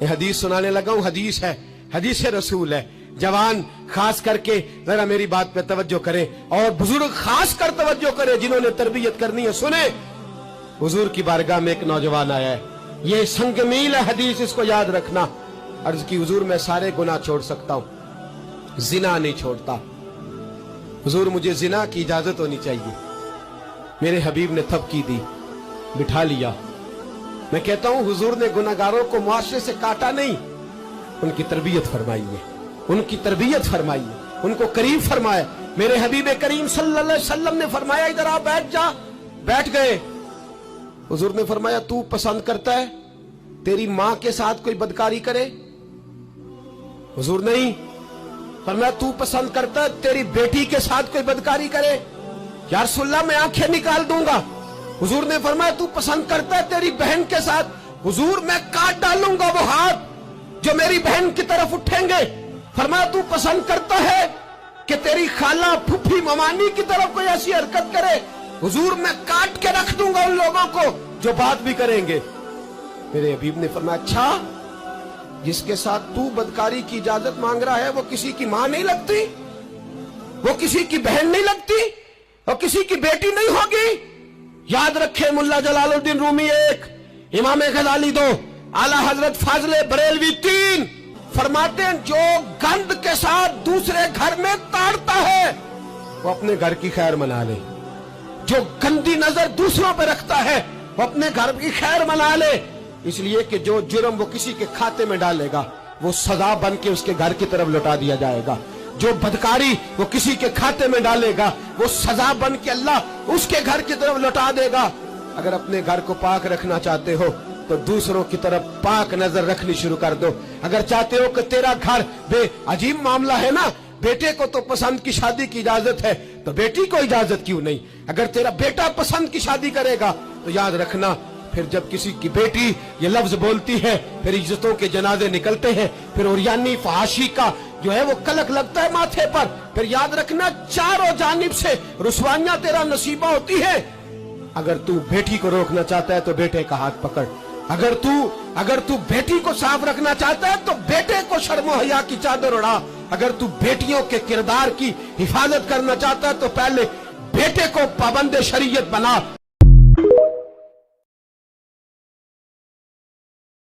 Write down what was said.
हदीस सुनाने लगा हूं, हदीस है, हदीस रसूल है। जवान खास करके जरा मेरी बात पे तवज्जो करें और बुजुर्ग खास कर तवज्जो करें जिन्होंने तरबियत करनी है। सुने, हुजूर की बारगाह में एक नौजवान आया है, ये संगमील है हदीस, इसको याद रखना। अर्ज की, हुजूर मैं सारे गुनाह छोड़ सकता हूं, जिना नहीं छोड़ता। हुजूर मुझे जिना की इजाजत होनी चाहिए। मेरे हबीब ने थपकी दी, बिठा लिया। मैं कहता हूं हुजूर ने गुनाहगारों को मुआशरे से काटा नहीं, उनकी तरबियत फरमाई है, उनकी तरबियत फरमाई है, उनको करीब फरमाया। मेरे हबीब करीम सल्लल्लाहु अलैहि वसल्लम ने फरमाया इधर आ, बैठ जा। बैठ गए। हुजूर ने फरमाया तू पसंद करता है तेरी मां के साथ कोई बदकारी करे? हुजूर नहीं। फरमाया तू पसंद करता है तेरी बेटी के साथ कोई बदकारी करे? या रसूलल्लाह मैं आंखें निकाल दूंगा। हुजूर ने फरमाया तू पसंद करता है तेरी बहन के साथ? हुजूर मैं काट डालूंगा वो हाथ जो मेरी बहन की तरफ उठेंगे। फरमाया तू पसंद करता है कि तेरी खाला फूफी ममानी की तरफ कोई ऐसी हरकत करे? हुजूर मैं काट के रख दूंगा उन लोगों को जो बात भी करेंगे। मेरे हबीब ने फरमाया अच्छा, जिसके साथ तू बदकारी की इजाजत मांग रहा है वो किसी की मां नहीं लगती, वो किसी की बहन नहीं लगती, वो किसी की बेटी नहीं होगी? याद रखे, मुल्ला जलालुद्दीन रूमी 1, इमाम गजाली 2, आला हजरत फाजले बरेलवी 3 फरमाते हैं जो गंद के साथ दूसरे घर में ताड़ता है वो अपने घर की खैर मना ले। जो गंदी नजर दूसरों पर रखता है वो अपने घर की खैर मना ले। इसलिए कि जो जुर्म वो किसी के खाते में डालेगा वो सजा बन के उसके घर की तरफ लौटा दिया जाएगा। जो बदकारी वो किसी के खाते में डालेगा वो सजा बन के अल्लाह उसके घर की तरफ लौटा देगा। अगर अपने घर को पाक रखना चाहते हो तो दूसरों की तरफ पाक नजर रखनी शुरू कर दो। अगर चाहते हो कि तेरा घर अजीब मामला है ना, बेटे को तो पसंद की शादी की इजाजत है तो बेटी को इजाजत क्यों नहीं? अगर तेरा बेटा पसंद की शादी करेगा तो याद रखना फिर जब किसी की बेटी ये लफ्ज बोलती है फिर इज्जतों के जनाजे निकलते हैं, फिर उरियानी फहाशी का जो है वो कलक लगता है माथे पर। फिर याद रखना चारों जानिब से रुसवाइयां तेरा नसीबा होती है। अगर तू बेटी को रोकना चाहता है तो बेटे का हाथ पकड़। अगर तू बेटी को साफ रखना चाहता है तो बेटे को शर्मो हया की चादर उड़ा। अगर तू बेटियों के किरदार की हिफाजत करना चाहता है तो पहले बेटे को पाबंद शरीयत बना।